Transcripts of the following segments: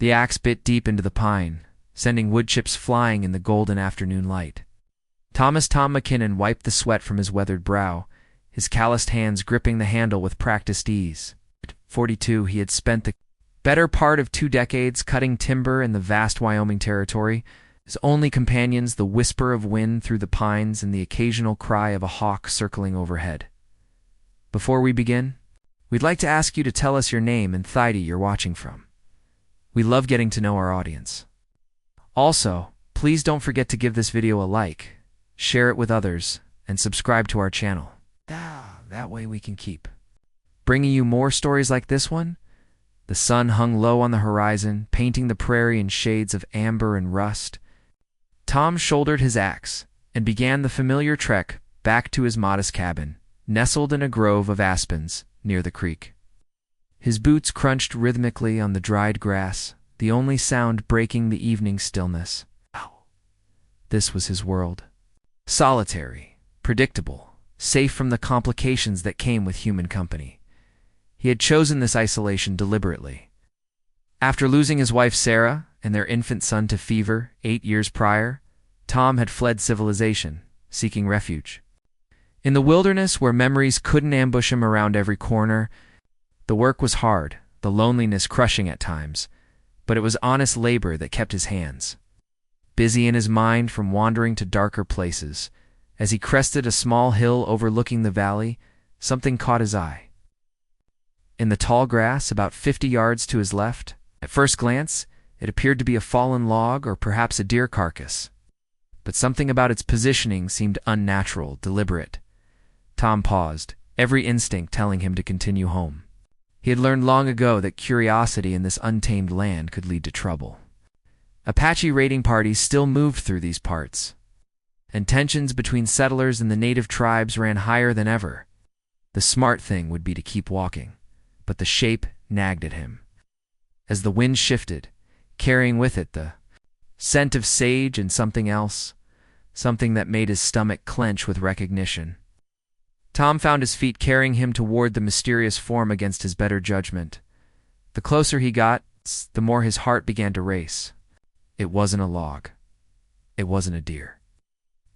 The axe bit deep into the pine, sending wood chips flying in the golden afternoon light. Tom McKinnon wiped the sweat from his weathered brow, his calloused hands gripping the handle with practiced ease. At 42, he had spent the better part of 2 decades cutting timber in the vast Wyoming territory, his only companions the whisper of wind through the pines and the occasional cry of a hawk circling overhead. Before we begin, we'd like to ask you to tell us your name and thidey you're watching from. We love getting to know our audience. Also, please don't forget to give this video a like, share it with others, and subscribe to our channel. That way we can keep bringing you more stories like this one. The sun hung low on the horizon, painting the prairie in shades of amber and rust. Tom shouldered his axe and began the familiar trek back to his modest cabin, nestled in a grove of aspens near the creek. His boots crunched rhythmically on the dried grass, the only sound breaking the evening stillness. This was his world. Solitary, predictable, safe from the complications that came with human company. He had chosen this isolation deliberately. After losing his wife Sarah and their infant son to fever 8 years prior, Tom had fled civilization, seeking refuge. In the wilderness where memories couldn't ambush him around every corner, the work was hard, the loneliness crushing at times, but it was honest labor that kept his hands busy in his mind from wandering to darker places. As he crested a small hill overlooking the valley, something caught his eye. In the tall grass about 50 yards to his left, at first glance, it appeared to be a fallen log or perhaps a deer carcass. But something about its positioning seemed unnatural, deliberate. Tom paused, every instinct telling him to continue home. He had learned long ago that curiosity in this untamed land could lead to trouble. Apache raiding parties still moved through these parts, and tensions between settlers and the native tribes ran higher than ever. The smart thing would be to keep walking, but the shape nagged at him. As the wind shifted, carrying with it the scent of sage and something else, something that made his stomach clench with recognition. Tom found his feet carrying him toward the mysterious form against his better judgment. The closer he got, the more his heart began to race. It wasn't a log. It wasn't a deer.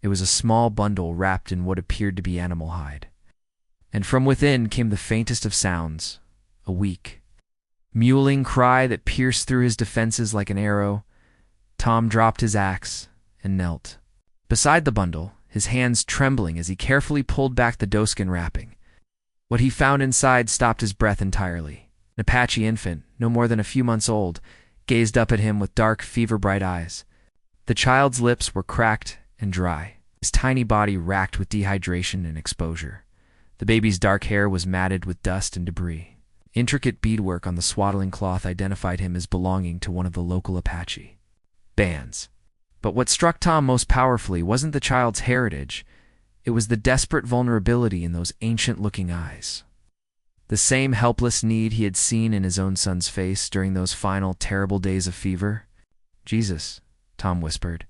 It was a small bundle wrapped in what appeared to be animal hide. And from within came the faintest of sounds, a weak, mewling cry that pierced through his defenses like an arrow. Tom dropped his axe and knelt beside the bundle, his hands trembling as he carefully pulled back the doeskin wrapping. What he found inside stopped his breath entirely. An Apache infant, no more than a few months old, gazed up at him with dark, fever-bright eyes. The child's lips were cracked and dry, his tiny body racked with dehydration and exposure. The baby's dark hair was matted with dust and debris. Intricate beadwork on the swaddling cloth identified him as belonging to one of the local Apache bands. But what struck Tom most powerfully wasn't the child's heritage, it was the desperate vulnerability in those ancient-looking eyes. The same helpless need he had seen in his own son's face during those final terrible days of fever. "Jesus," Tom whispered,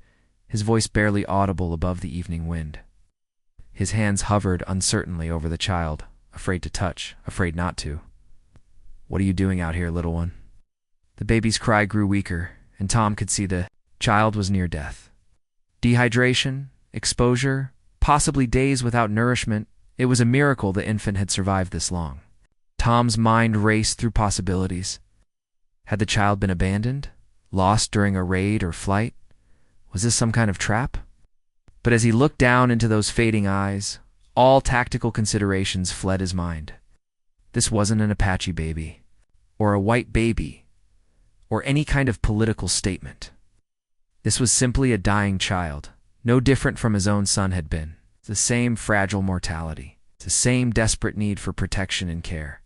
his voice barely audible above the evening wind. His hands hovered uncertainly over the child, afraid to touch, afraid not to. "What are you doing out here, little one?" The baby's cry grew weaker, and Tom could see the child was near death. Dehydration, exposure, possibly days without nourishment. It was a miracle the infant had survived this long. Tom's mind raced through possibilities. Had the child been abandoned? Lost during a raid or flight? Was this some kind of trap? But as he looked down into those fading eyes, all tactical considerations fled his mind. This wasn't an Apache baby, or a white baby, or any kind of political statement. This was simply a dying child, no different from his own son had been. The same fragile mortality, the same desperate need for protection and care.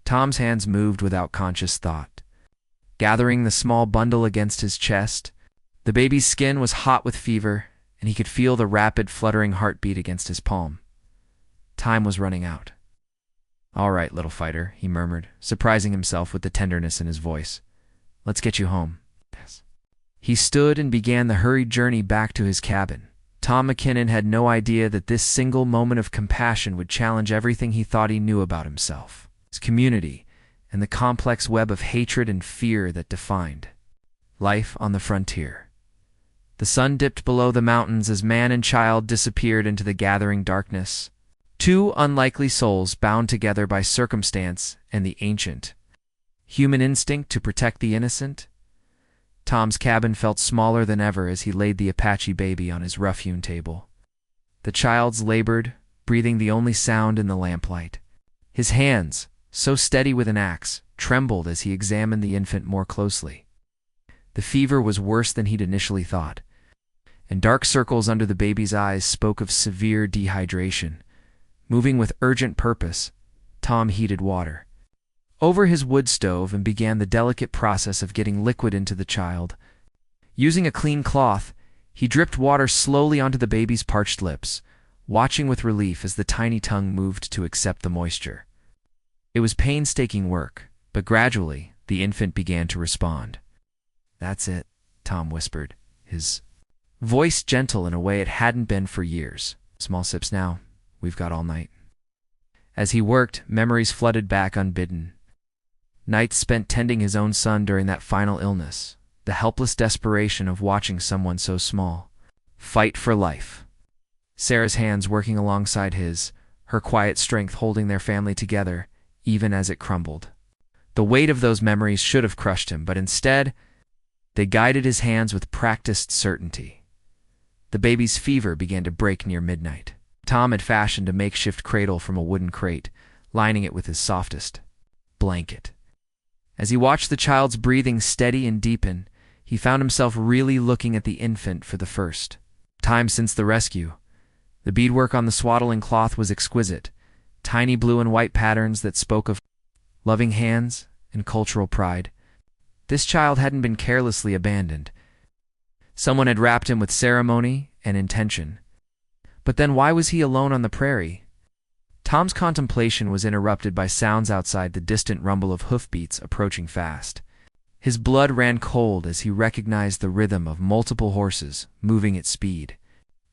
Tom's hands moved without conscious thought. Gathering the small bundle against his chest, the baby's skin was hot with fever, and he could feel the rapid fluttering heartbeat against his palm. Time was running out. "All right, little fighter," he murmured, surprising himself with the tenderness in his voice. "Let's get you home." He stood and began the hurried journey back to his cabin. Tom McKinnon had no idea that this single moment of compassion would challenge everything he thought he knew about himself, his community, and the complex web of hatred and fear that defined life on the frontier. The sun dipped below the mountains as man and child disappeared into the gathering darkness. Two unlikely souls bound together by circumstance and the ancient human instinct to protect the innocent. Tom's cabin felt smaller than ever as he laid the Apache baby on his rough-hewn table. The child's labored, breathing the only sound in the lamplight. His hands, so steady with an axe, trembled as he examined the infant more closely. The fever was worse than he'd initially thought, and dark circles under the baby's eyes spoke of severe dehydration. Moving with urgent purpose, Tom heated water over his wood stove and began the delicate process of getting liquid into the child. Using a clean cloth, he dripped water slowly onto the baby's parched lips, watching with relief as the tiny tongue moved to accept the moisture. It was painstaking work, but gradually the infant began to respond. "That's it," Tom whispered, his voice gentle in a way it hadn't been for years. "Small sips now. We've got all night." As he worked, memories flooded back unbidden. Nights spent tending his own son during that final illness, the helpless desperation of watching someone so small fight for life. Sarah's hands working alongside his, her quiet strength holding their family together, even as it crumbled. The weight of those memories should have crushed him, but instead, they guided his hands with practiced certainty. The baby's fever began to break near midnight. Tom had fashioned a makeshift cradle from a wooden crate, lining it with his softest blanket. As he watched the child's breathing steady and deepen, he found himself really looking at the infant for the first time since the rescue. The beadwork on the swaddling cloth was exquisite, tiny blue and white patterns that spoke of loving hands and cultural pride. This child hadn't been carelessly abandoned. Someone had wrapped him with ceremony and intention. But then why was he alone on the prairie? Tom's contemplation was interrupted by sounds outside, the distant rumble of hoofbeats approaching fast. His blood ran cold as he recognized the rhythm of multiple horses moving at speed.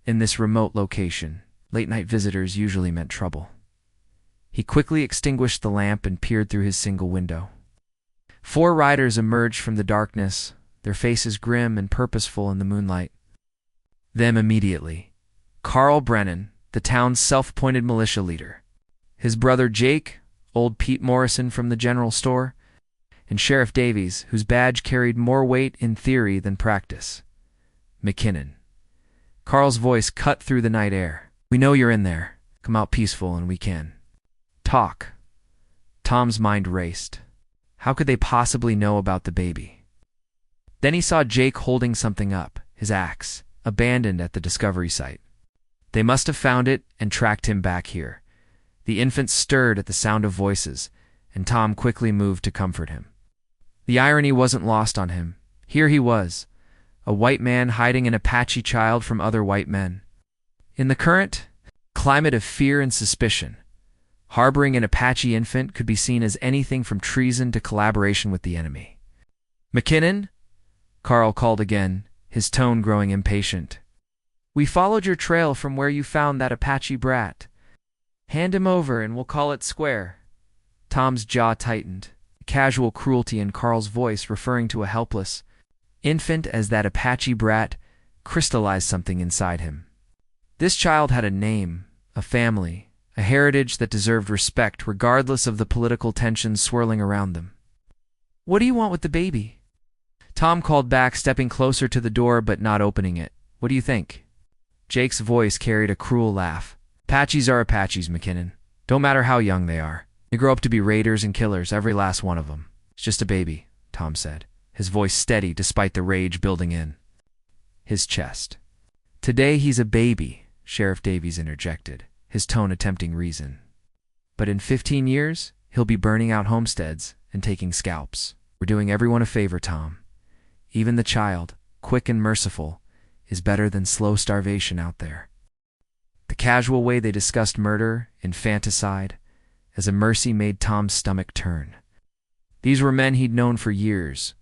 In this remote location, late-night visitors usually meant trouble. He quickly extinguished the lamp and peered through his single window. 4 riders emerged from the darkness, their faces grim and purposeful in the moonlight. Them immediately. Carl Brennan, the town's self-appointed militia leader. His brother Jake, old Pete Morrison from the general store, and Sheriff Davies, whose badge carried more weight in theory than practice. McKinnon. Carl's voice cut through the night air. "We know you're in there. Come out peaceful and we can talk." Tom's mind raced. How could they possibly know about the baby? Then he saw Jake holding something up, his axe, abandoned at the discovery site. They must have found it and tracked him back here. The infant stirred at the sound of voices, and Tom quickly moved to comfort him. The irony wasn't lost on him. Here he was, a white man hiding an Apache child from other white men. In the current climate of fear and suspicion, harboring an Apache infant could be seen as anything from treason to collaboration with the enemy. "McKinnon?" Carl called again, his tone growing impatient. "We followed your trail from where you found that Apache brat. Hand him over and we'll call it square." Tom's jaw tightened, casual cruelty in Carl's voice referring to a helpless infant as that Apache brat crystallized something inside him. This child had a name, a family, a heritage that deserved respect regardless of the political tensions swirling around them. "What do you want with the baby?" Tom called back, stepping closer to the door but not opening it. "What do you think?" Jake's voice carried a cruel laugh. "Apaches are Apaches, McKinnon. Don't matter how young they are. They grow up to be raiders and killers, every last one of them. It's just a baby," Tom said, his voice steady despite the rage building in his chest. "Today he's a baby," Sheriff Davies interjected, his tone attempting reason. "But in 15 years, he'll be burning out homesteads and taking scalps. We're doing everyone a favor, Tom. Even the child, quick and merciful, is better than slow starvation out there." The casual way they discussed murder, infanticide, as a mercy made Tom's stomach turn. These were men he'd known for years,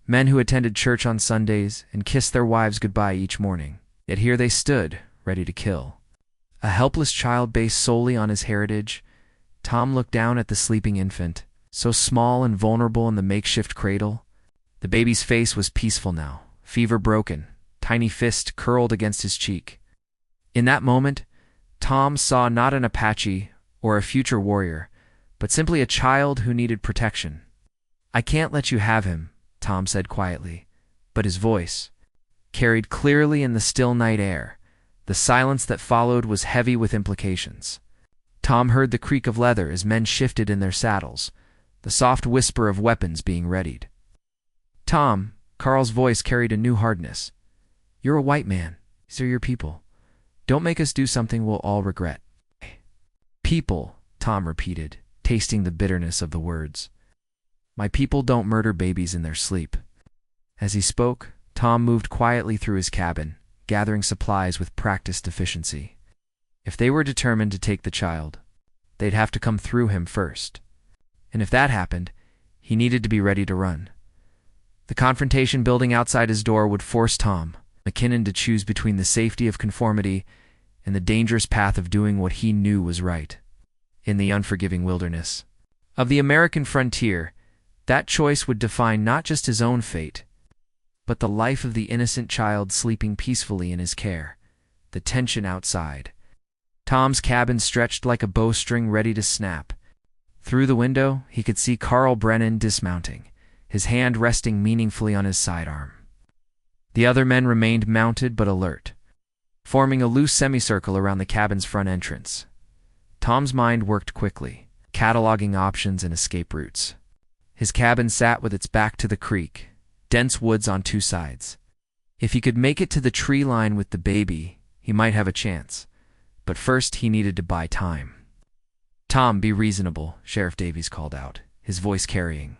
men who attended church on Sundays and kissed their wives goodbye each morning. Yet here they stood, ready to kill. A helpless child based solely on his heritage. Tom looked down at the sleeping infant, so small and vulnerable in the makeshift cradle. The baby's face was peaceful now, fever broken, tiny fist curled against his cheek. In that moment, Tom saw not an Apache or a future warrior, but simply a child who needed protection. "I can't let you have him," Tom said quietly, but his voice carried clearly in the still night air. The silence that followed was heavy with implications. Tom heard the creak of leather as men shifted in their saddles, the soft whisper of weapons being readied. "Tom," Carl's voice carried a new hardness. "You're a white man. These are your people. Don't make us do something we'll all regret." "People," Tom repeated, tasting the bitterness of the words. "My people don't murder babies in their sleep." As he spoke, Tom moved quietly through his cabin, gathering supplies with practiced efficiency. If they were determined to take the child, they'd have to come through him first. And if that happened, he needed to be ready to run. The confrontation building outside his door would force Tom McKinnon to choose between the safety of conformity and the dangerous path of doing what he knew was right. In the unforgiving wilderness of the American frontier, that choice would define not just his own fate, but the life of the innocent child sleeping peacefully in his care. The tension outside. Tom's cabin stretched like a bowstring ready to snap. Through the window, he could see Carl Brennan dismounting, his hand resting meaningfully on his sidearm. The other men remained mounted but alert, forming a loose semicircle around the cabin's front entrance. Tom's mind worked quickly, cataloging options and escape routes. His cabin sat with its back to the creek, dense woods on two sides. If he could make it to the tree line with the baby, he might have a chance. But first he needed to buy time. "Tom, be reasonable," Sheriff Davies called out, his voice carrying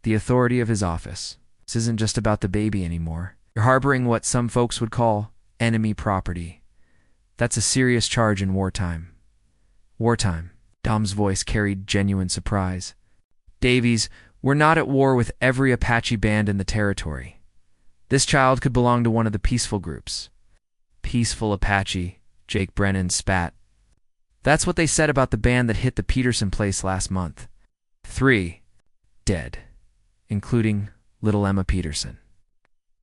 the authority of his office. "This isn't just about the baby anymore. You're harboring what some folks would call enemy property. That's a serious charge in wartime." "Wartime?" Tom's voice carried genuine surprise. "Davies, we're not at war with every Apache band in the territory. This child could belong to one of the peaceful groups." "Peaceful Apache," Jake Brennan spat. "That's what they said about the band that hit the Peterson place last month. 3 dead, including little Emma Peterson.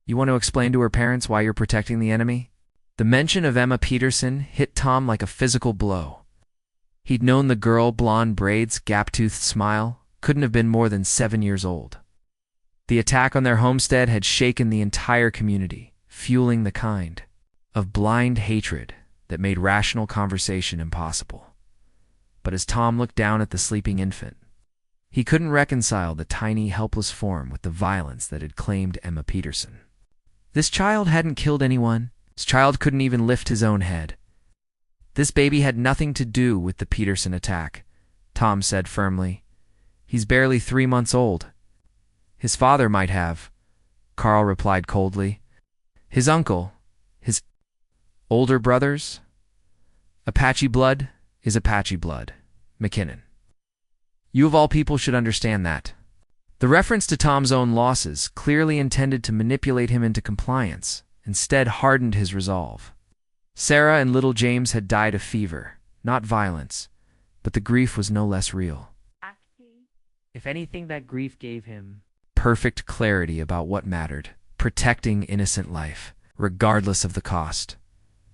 You want to explain to her parents why you're protecting the enemy?" The mention of Emma Peterson hit Tom like a physical blow. He'd known the girl, blonde braids, gap-toothed smile, couldn't have been more than 7 years old. The attack on their homestead had shaken the entire community, fueling the kind of blind hatred that made rational conversation impossible. But as Tom looked down at the sleeping infant, he couldn't reconcile the tiny, helpless form with the violence that had claimed Emma Peterson. This child hadn't killed anyone. This child couldn't even lift his own head. "This baby had nothing to do with the Peterson attack," Tom said firmly. "He's barely 3 months old." "His father might have," Carl replied coldly. "His uncle, his older brothers. Apache blood is Apache blood, McKinnon. You of all people should understand that." The reference to Tom's own losses, clearly intended to manipulate him into compliance, instead hardened his resolve. Sarah and little James had died of fever, not violence, but the grief was no less real. If anything, that grief gave him perfect clarity about what mattered, protecting innocent life, regardless of the cost.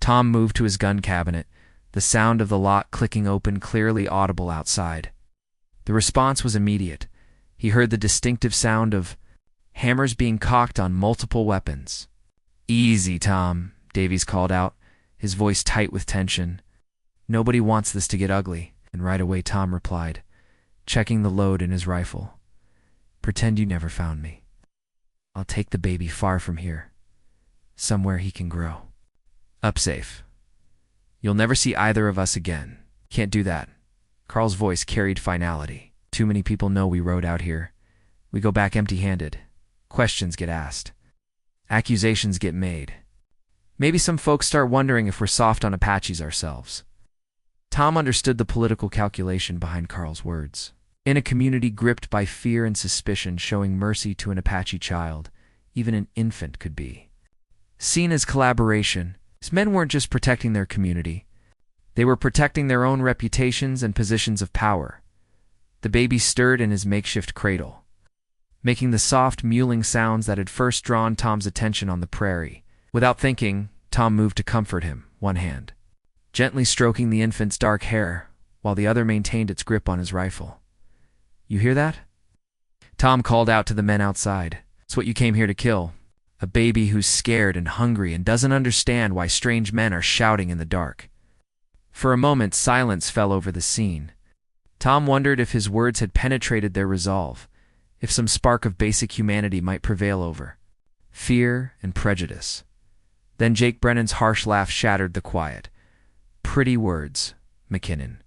Tom moved to his gun cabinet, the sound of the lock clicking open clearly audible outside. The response was immediate. He heard the distinctive sound of hammers being cocked on multiple weapons. "Easy, Tom," Davies called out, his voice tight with tension. "Nobody wants this to get ugly." And right away Tom replied, checking the load in his rifle. "Pretend you never found me. I'll take the baby far from here, somewhere he can grow. Up safe. You'll never see either of us again. Can't do that." Carl's voice carried finality. "Too many people know we rode out here. We go back empty-handed. Questions get asked. Accusations get made. Maybe some folks start wondering if we're soft on Apaches ourselves." Tom understood the political calculation behind Carl's words. In a community gripped by fear and suspicion, showing mercy to an Apache child, even an infant, could be seen as collaboration. His men weren't just protecting their community. They were protecting their own reputations and positions of power. The baby stirred in his makeshift cradle, making the soft mewling sounds that had first drawn Tom's attention on the prairie. Without thinking, Tom moved to comfort him, one hand gently stroking the infant's dark hair, while the other maintained its grip on his rifle. "You hear that?" Tom called out to the men outside. "It's what you came here to kill. A baby who's scared and hungry and doesn't understand why strange men are shouting in the dark." For a moment, silence fell over the scene. Tom wondered if his words had penetrated their resolve, if some spark of basic humanity might prevail over fear and prejudice. Then Jake Brennan's harsh laugh shattered the quiet. "Pretty words, McKinnon.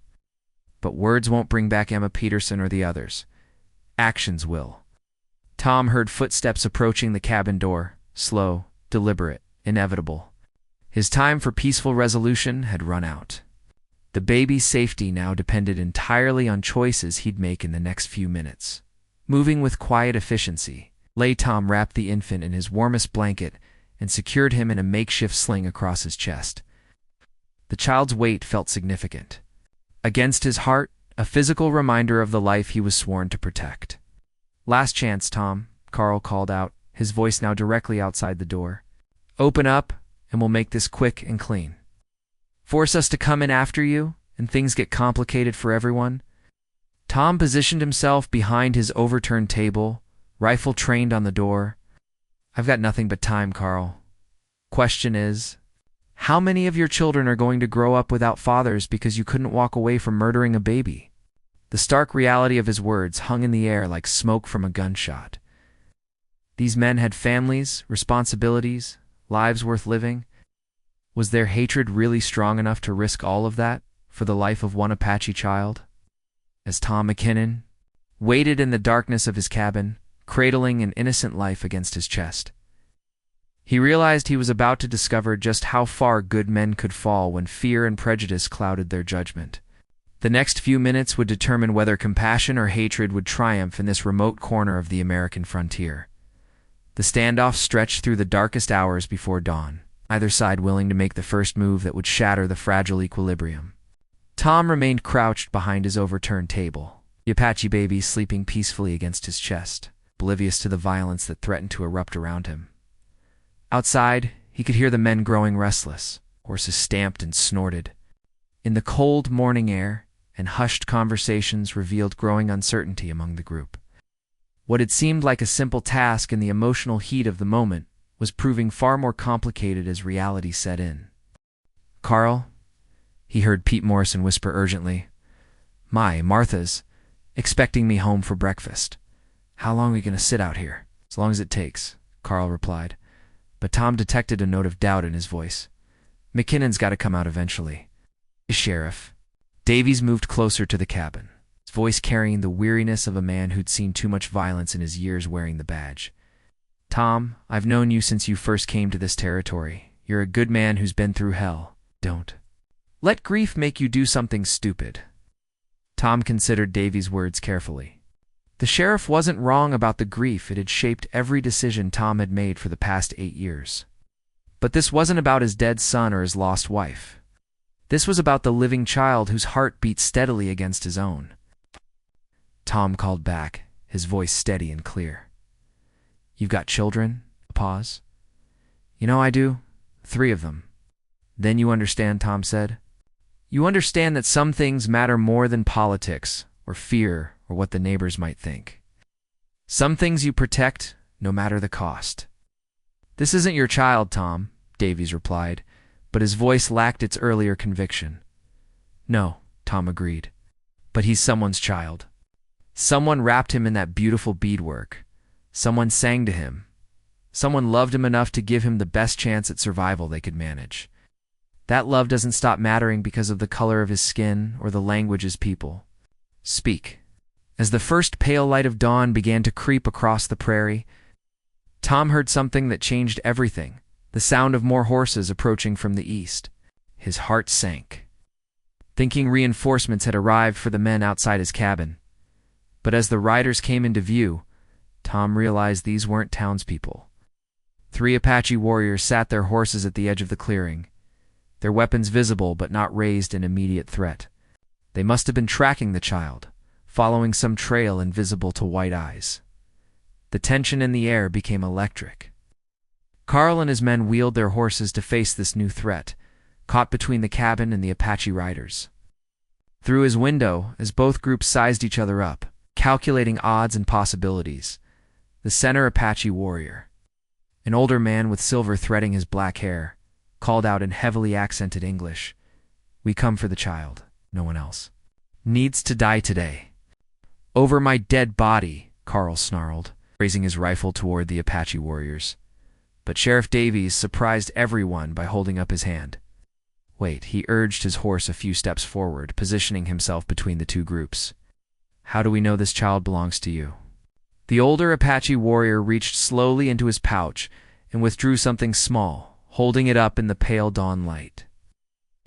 But words won't bring back Emma Peterson or the others. Actions will." Tom heard footsteps approaching the cabin door, slow, deliberate, inevitable. His time for peaceful resolution had run out. The baby's safety now depended entirely on choices he'd make in the next few minutes. Moving with quiet efficiency, Tom wrapped the infant in his warmest blanket and secured him in a makeshift sling across his chest. The child's weight felt significant. Against his heart, a physical reminder of the life he was sworn to protect. "Last chance, Tom," Carl called out, his voice now directly outside the door. "Open up, and we'll make this quick and clean. Force us to come in after you, and things get complicated for everyone." Tom positioned himself behind his overturned table, rifle trained on the door. "I've got nothing but time, Carl. Question is, how many of your children are going to grow up without fathers because you couldn't walk away from murdering a baby?" The stark reality of his words hung in the air like smoke from a gunshot. These men had families, responsibilities, lives worth living. Was their hatred really strong enough to risk all of that for the life of one Apache child? As Tom McKinnon waited in the darkness of his cabin, cradling an innocent life against his chest, he realized he was about to discover just how far good men could fall when fear and prejudice clouded their judgment. The next few minutes would determine whether compassion or hatred would triumph in this remote corner of the American frontier. The standoff stretched through the darkest hours before dawn, either side willing to make the first move that would shatter the fragile equilibrium. Tom remained crouched behind his overturned table, the Apache baby sleeping peacefully against his chest, oblivious to the violence that threatened to erupt around him. Outside, he could hear the men growing restless. Horses stamped and snorted. In the cold morning air, and hushed conversations revealed growing uncertainty among the group. What had seemed like a simple task in the emotional heat of the moment was proving far more complicated as reality set in. "Carl," he heard Pete Morrison whisper urgently. Martha's expecting me home for breakfast. How long are we going to sit out here?" "As long as it takes," Carl replied. But Tom detected a note of doubt in his voice. "McKinnon's got to come out eventually." "Sheriff." Davies moved closer to the cabin, his voice carrying the weariness of a man who'd seen too much violence in his years wearing the badge. "Tom, I've known you since you first came to this territory. You're a good man who's been through hell. Don't let grief make you do something stupid." Tom considered Davies' words carefully. The sheriff wasn't wrong about the grief. It had shaped every decision Tom had made for the past 8 years. But this wasn't about his dead son or his lost wife. This was about the living child whose heart beat steadily against his own. Tom called back, his voice steady and clear. "You've got children?" A pause. "You know I do. 3 of them." "Then you understand," Tom said. "You understand that some things matter more than politics, or fear, or what the neighbors might think. Some things you protect, no matter the cost." "This isn't your child, Tom," Davies replied, but his voice lacked its earlier conviction. "No," Tom agreed, "but he's someone's child. Someone wrapped him in that beautiful beadwork. Someone sang to him. Someone loved him enough to give him the best chance at survival they could manage. That love doesn't stop mattering because of the color of his skin or the language his people speak." As the first pale light of dawn began to creep across the prairie, Tom heard something that changed everything, the sound of more horses approaching from the east. His heart sank, thinking reinforcements had arrived for the men outside his cabin. But as the riders came into view, Tom realized these weren't townspeople. 3 Apache warriors sat their horses at the edge of the clearing, their weapons visible but not raised in immediate threat. They must have been tracking the child, following some trail invisible to white eyes. The tension in the air became electric. Carl and his men wheeled their horses to face this new threat, caught between the cabin and the Apache riders. Through his window, as both groups sized each other up, calculating odds and possibilities, the center Apache warrior, an older man with silver threading his black hair, called out in heavily accented English, "We come for the child, no one else. Needs to die today." "Over my dead body," Carl snarled, raising his rifle toward the Apache warriors. But Sheriff Davies surprised everyone by holding up his hand. "Wait," he urged his horse a few steps forward, positioning himself between the two groups. "How do we know this child belongs to you?" The older Apache warrior reached slowly into his pouch and withdrew something small, holding it up in the pale dawn light.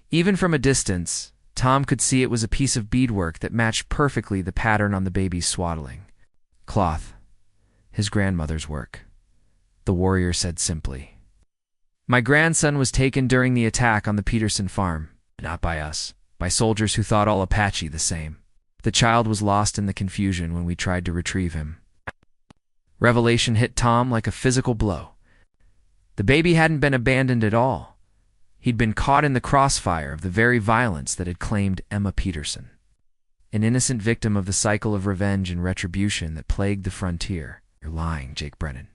Even from a distance, Tom could see it was a piece of beadwork that matched perfectly the pattern on the baby's swaddling. "Cloth. His grandmother's work," the warrior said simply. "My grandson was taken during the attack on the Peterson farm, not by us, by soldiers who thought all Apache the same. The child was lost in the confusion when we tried to retrieve him." Revelation hit Tom like a physical blow. The baby hadn't been abandoned at all. He'd been caught in the crossfire of the very violence that had claimed Emma Peterson, an innocent victim of the cycle of revenge and retribution that plagued the frontier. "You're lying, Jake Brennan,"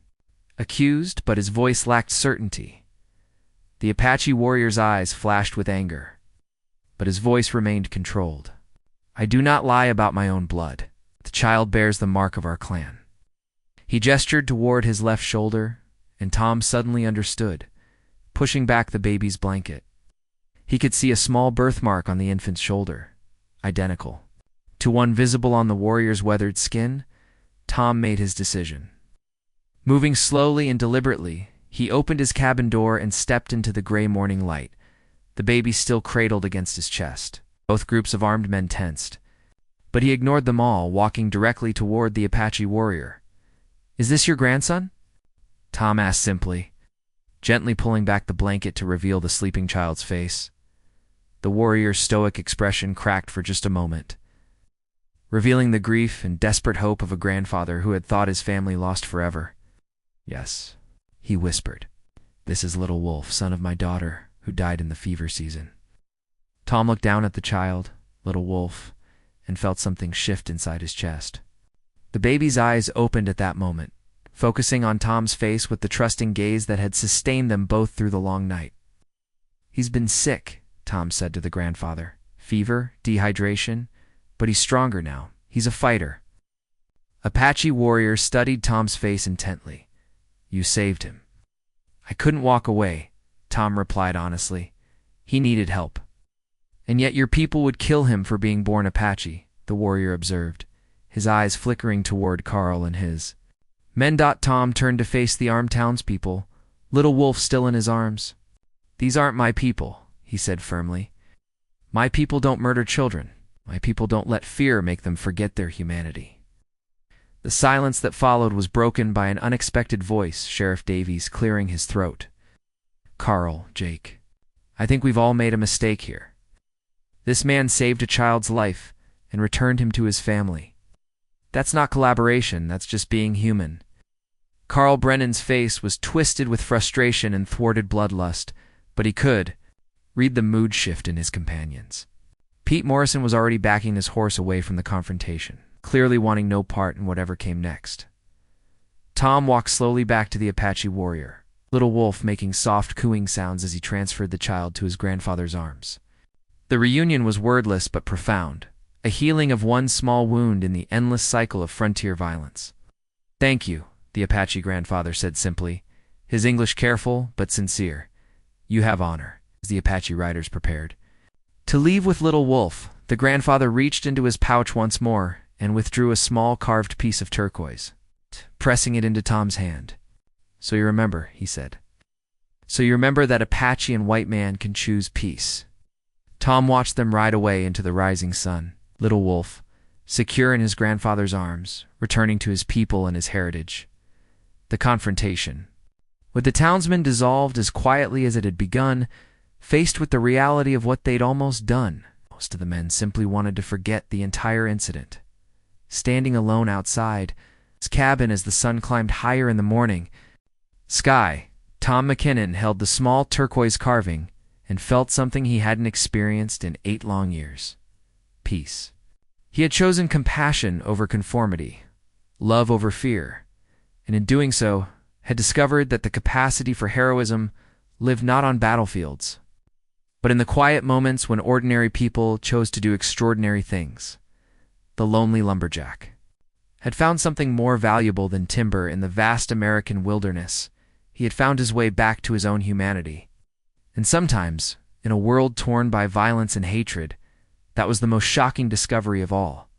accused, but his voice lacked certainty. The Apache warrior's eyes flashed with anger, but his voice remained controlled. "I do not lie about my own blood. The child bears the mark of our clan." He gestured toward his left shoulder, and Tom suddenly understood, pushing back the baby's blanket. He could see a small birthmark on the infant's shoulder, identical to one visible on the warrior's weathered skin. Tom made his decision. Moving slowly and deliberately, he opened his cabin door and stepped into the gray morning light, the baby still cradled against his chest. Both groups of armed men tensed, but he ignored them all, walking directly toward the Apache warrior. "Is this your grandson?" Tom asked simply, gently pulling back the blanket to reveal the sleeping child's face. The warrior's stoic expression cracked for just a moment, revealing the grief and desperate hope of a grandfather who had thought his family lost forever. "Yes," he whispered. "This is little Wolf, son of my daughter, who died in the fever season." Tom looked down at the child, little Wolf, and felt something shift inside his chest. The baby's eyes opened at that moment, focusing on Tom's face with the trusting gaze that had sustained them both through the long night. "He's been sick," Tom said to the grandfather. "Fever, dehydration, but he's stronger now. He's a fighter." Apache warrior studied Tom's face intently. "You saved him." "I couldn't walk away," Tom replied honestly. "He needed help." "And yet your people would kill him for being born Apache," the warrior observed, his eyes flickering toward Carl and his men. Tom turned to face the armed townspeople, little Wolf still in his arms. "These aren't my people," he said firmly. "My people don't murder children. My people don't let fear make them forget their humanity." The silence that followed was broken by an unexpected voice, Sheriff Davies clearing his throat. "Carl, Jake, I think we've all made a mistake here. This man saved a child's life and returned him to his family. That's not collaboration, that's just being human." Carl Brennan's face was twisted with frustration and thwarted bloodlust, but he could read the mood shift in his companions. Pete Morrison was already backing his horse away from the confrontation, clearly wanting no part in whatever came next. Tom walked slowly back to the Apache warrior, little Wolf making soft cooing sounds as he transferred the child to his grandfather's arms. The reunion was wordless but profound, a healing of one small wound in the endless cycle of frontier violence. "Thank you," the Apache grandfather said simply, his English careful but sincere. "You have honor," as the Apache riders prepared to leave with little Wolf. The grandfather reached into his pouch once more and withdrew a small carved piece of turquoise, pressing it into Tom's hand. "So you remember," he said. "So you remember that Apache and white man can choose peace." Tom watched them ride away into the rising sun, little Wolf, secure in his grandfather's arms, returning to his people and his heritage. The confrontation, with the townsmen dissolved as quietly as it had begun, faced with the reality of what they'd almost done. Most of the men simply wanted to forget the entire incident. standing alone outside his cabin as the sun climbed higher in the morning sky. Tom McKinnon held the small turquoise carving and felt something he hadn't experienced in 8 long years: peace. He had chosen compassion over conformity, love over fear, and in doing so had discovered that the capacity for heroism lived not on battlefields, but in the quiet moments when ordinary people chose to do extraordinary things. The lonely lumberjack had found something more valuable than timber in the vast American wilderness. He had found his way back to his own humanity. And sometimes, in a world torn by violence and hatred, that was the most shocking discovery of all.